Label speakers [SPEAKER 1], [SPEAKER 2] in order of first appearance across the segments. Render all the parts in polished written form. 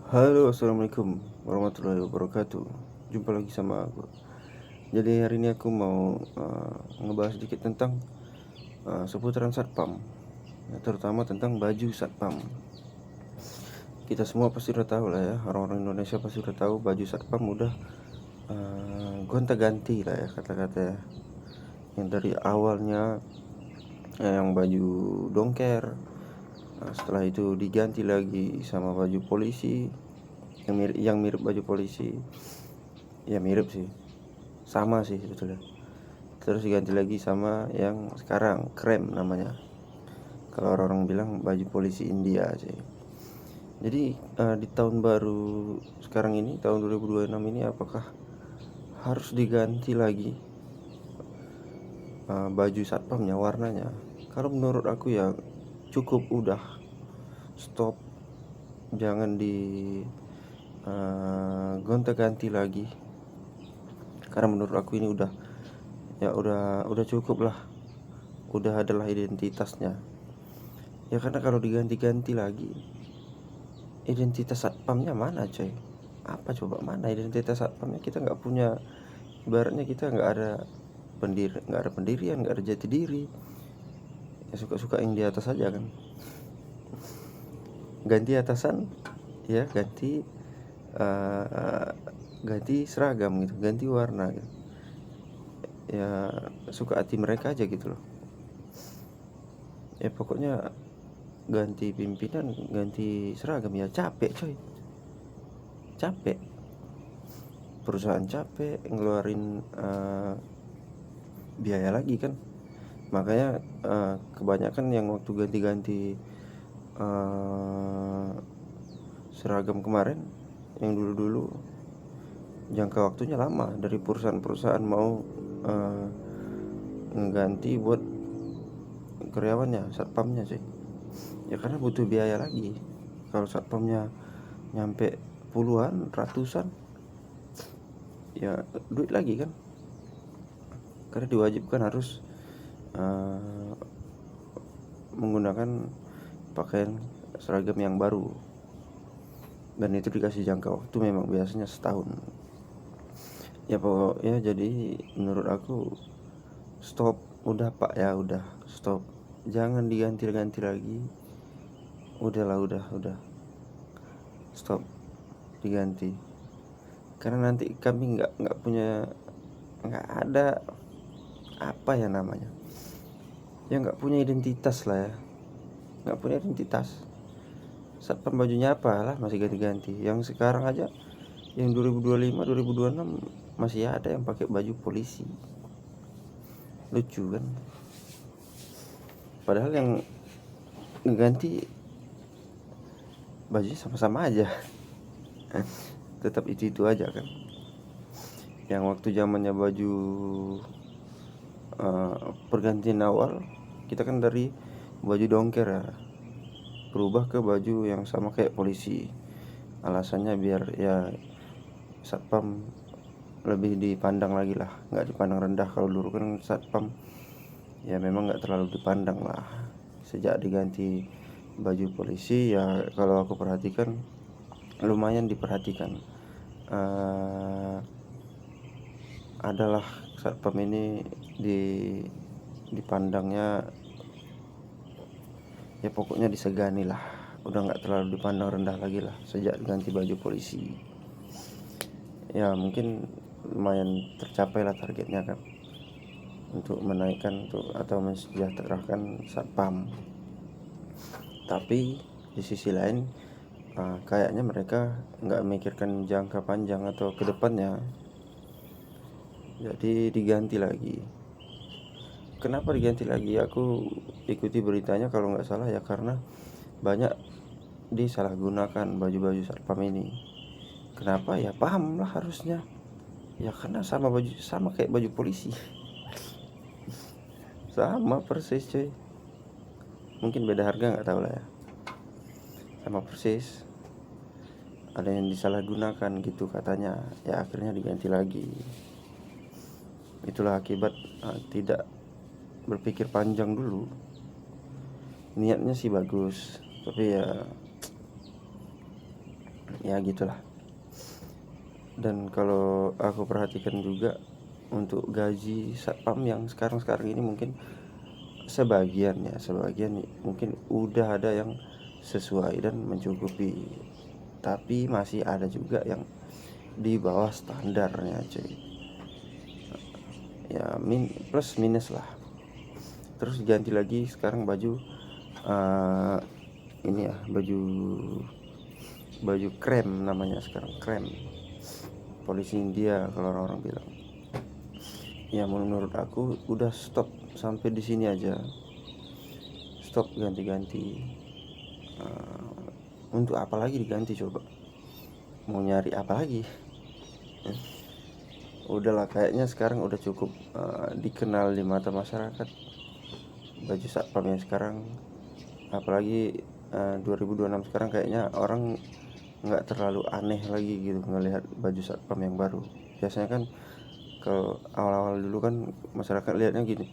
[SPEAKER 1] Halo, assalamualaikum warahmatullahi wabarakatuh. Jumpa lagi sama aku. Jadi hari ini aku mau ngebahas sedikit tentang seputaran satpam, ya, terutama tentang baju satpam. Kita semua pasti udah tahu lah ya, orang-orang Indonesia pasti udah tahu baju satpam udah gonta-ganti lah ya kata-kata ya. Yang dari awalnya yang baju dongker, setelah itu diganti lagi sama baju polisi yang mirip baju polisi. Ya mirip sih, sama sih sebetulnya. Terus diganti lagi sama yang sekarang krem namanya. Kalau orang-orang bilang baju polisi India sih. Jadi di tahun baru sekarang ini, tahun 2026 ini, apakah harus diganti lagi baju satpamnya, warnanya? Kalau menurut aku ya cukup, udah stop, jangan di gonta-ganti lagi. Karena menurut aku ini udah cukup lah, udah adalah identitasnya. Ya karena kalau diganti-ganti lagi, identitas satpamnya mana coy? Apa coba, mana identitas satpamnya? Kita nggak punya, ibaratnya kita nggak ada pendirian, nggak ada jati diri. Ya suka-suka yang di atas aja kan. Ganti atasan, ya uh, ganti seragam gitu, ganti warna gitu. Ya suka hati mereka aja gitu loh. Ya pokoknya ganti pimpinan, ganti seragam, ya capek coy. Capek. Perusahaan capek ngeluarin biaya lagi kan. Makanya kebanyakan yang waktu ganti-ganti seragam kemarin, yang dulu-dulu, jangka waktunya lama dari perusahaan-perusahaan mau mengganti buat karyawannya, satpamnya sih. Ya karena butuh biaya lagi. Kalau satpamnya nyampe puluhan, ratusan, ya duit lagi kan. Karena diwajibkan harus menggunakan pakaian seragam yang baru, dan itu dikasih jangka waktu memang biasanya setahun. Ya pokoknya jadi menurut aku stop, udah pak ya, udah stop, jangan diganti-ganti lagi. Udahlah, udah stop diganti. Karena nanti kami nggak ada apa ya namanya, ya nggak punya identitas lah ya, nggak punya identitas. Satpam bajunya apa lah masih ganti-ganti. Yang sekarang aja, yang 2025 2026 masih ada yang pakai baju polisi. Lucu kan. Padahal yang ngeganti bajunya sama-sama aja. Tetap itu aja kan. Yang waktu zamannya baju pergantian awal, kita kan dari baju dongker ya berubah ke baju yang sama kayak polisi. Alasannya biar ya satpam lebih dipandang lagi lah, nggak dipandang rendah. Kalau dulu kan satpam ya memang nggak terlalu dipandang lah. Sejak diganti baju polisi, ya kalau aku perhatikan lumayan diperhatikan. Adalah satpam ini dipandangnya ya pokoknya disegani lah, udah nggak terlalu dipandang rendah lagi lah sejak diganti baju polisi. Ya mungkin lumayan tercapai lah targetnya kan, untuk menaikkan atau mensejahterakan satpam. Tapi di sisi lain kayaknya mereka nggak memikirkan jangka panjang atau kedepannya, jadi diganti lagi. Kenapa diganti lagi? Aku ikuti beritanya kalau nggak salah ya karena banyak disalahgunakan baju-baju satpam ini. Kenapa ya? Paham lah harusnya. Ya karena sama kayak baju polisi. Sama persis cuy. Mungkin beda harga, nggak tahu lah ya. Sama persis. Ada yang disalahgunakan gitu katanya. Ya akhirnya diganti lagi. Itulah akibat tidak berpikir panjang dulu. Niatnya sih bagus, tapi ya gitulah. Dan kalau aku perhatikan juga untuk gaji satpam yang sekarang ini mungkin sebagian mungkin udah ada yang sesuai dan mencukupi, tapi masih ada juga yang di bawah standarnya cuy. Ya plus minus lah. Terus ganti lagi sekarang baju ini ya, baju krem namanya sekarang, krem polisi India kalau orang-orang bilang. Ya menurut aku udah stop sampai di sini aja, stop ganti-ganti. Untuk apa lagi diganti coba, mau nyari apa lagi? Udahlah, kayaknya sekarang udah cukup dikenal di mata masyarakat baju satpam yang sekarang. Apalagi 2026 sekarang kayaknya orang nggak terlalu aneh lagi gitu ngelihat baju satpam yang baru. Biasanya kan kalau awal-awal dulu kan masyarakat lihatnya gini,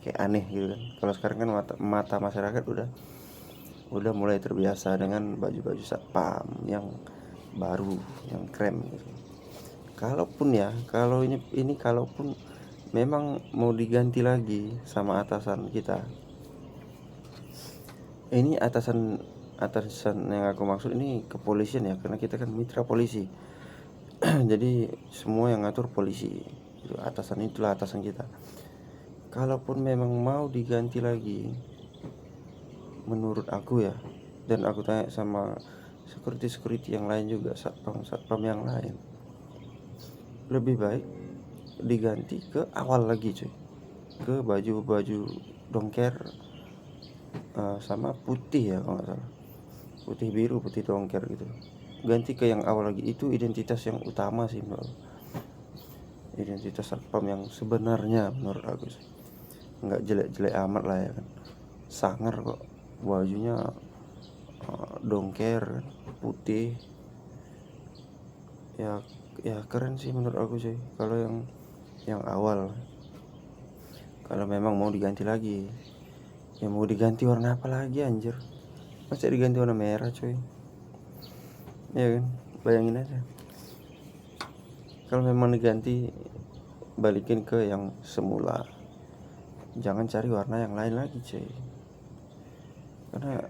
[SPEAKER 1] kayak aneh gitu kan. Kalau sekarang kan mata masyarakat udah mulai terbiasa dengan baju-baju satpam yang baru, yang keren gitu. Kalau ini kalaupun memang mau diganti lagi sama atasan kita, ini atasan yang aku maksud ini kepolisian ya, karena kita kan mitra polisi. Jadi semua yang ngatur polisi itu, itulah atasan kita. Kalaupun memang mau diganti lagi, menurut aku ya, dan aku tanya sama security yang lain juga, satpam yang lain, lebih baik diganti ke awal lagi cuy, ke baju dongker sama putih ya kalau nggak salah, putih biru putih dongker gitu. Ganti ke yang awal lagi, itu identitas yang utama sih menurut, identitas satpam yang sebenarnya menurut aku sih. Nggak jelek-jelek amat lah ya kan, sangar kok bajunya, dongker putih ya keren sih menurut aku sih. Kalau yang awal, kalau memang mau diganti lagi, ya mau diganti warna apa lagi anjir, masa diganti warna merah cuy, ya kan? Bayangin aja, kalau memang diganti balikin ke yang semula, jangan cari warna yang lain lagi cuy, karena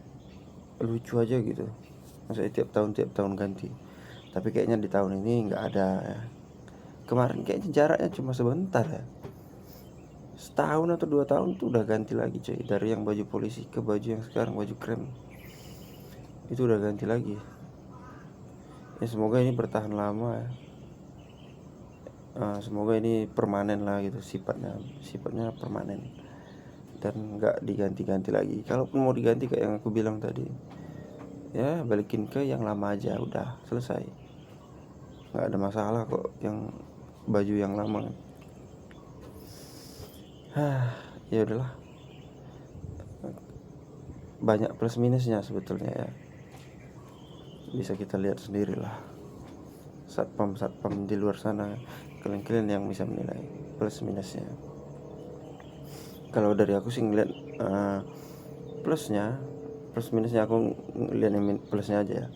[SPEAKER 1] lucu aja gitu masa tiap tahun ganti. Tapi kayaknya di tahun ini nggak ada ya. Kemarin kayaknya jaraknya cuma sebentar ya, setahun atau 2 tahun tuh udah ganti lagi cuy, dari yang baju polisi ke baju yang sekarang baju krem, itu udah ganti lagi. Ya semoga ini bertahan lama ya. Semoga ini permanen lah gitu, sifatnya permanen dan nggak diganti-ganti lagi. Kalaupun mau diganti kayak yang aku bilang tadi, ya balikin ke yang lama aja, udah selesai, nggak ada masalah kok yang baju yang lama. Ya udahlah, banyak plus minusnya sebetulnya ya, bisa kita lihat sendiri lah. Satpam di luar sana, kalian yang bisa menilai plus minusnya. Kalau dari aku sih ngeliat plus minusnya, aku ngeliat yang plusnya aja ya.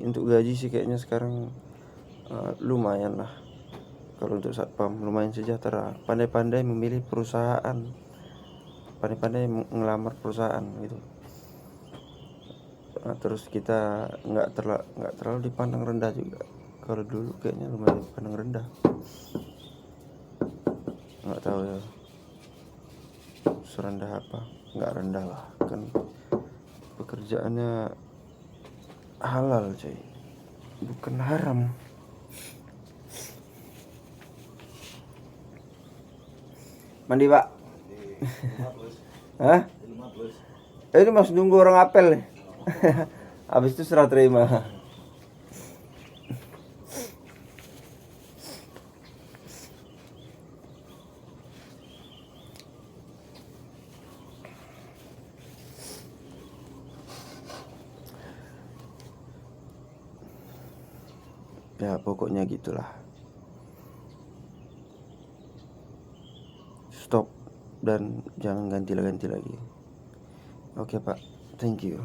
[SPEAKER 1] Untuk gaji sih kayaknya sekarang lumayan lah. Kalau untuk satpam lumayan sejahtera, pandai-pandai memilih perusahaan, pandai-pandai ngelamar perusahaan gitu. Terus kita nggak terlalu dipandang rendah juga. Kalau dulu kayaknya lumayan dipandang rendah, nggak tahu ya serendah apa. Nggak rendah lah, kan pekerjaannya halal cuy, bukan haram. Mandi pak? Hah? Ini masih nunggu orang apel nih. Habis itu serah terima. Ya pokoknya gitulah. Stop dan jangan ganti lagi. Oke pak, thank you.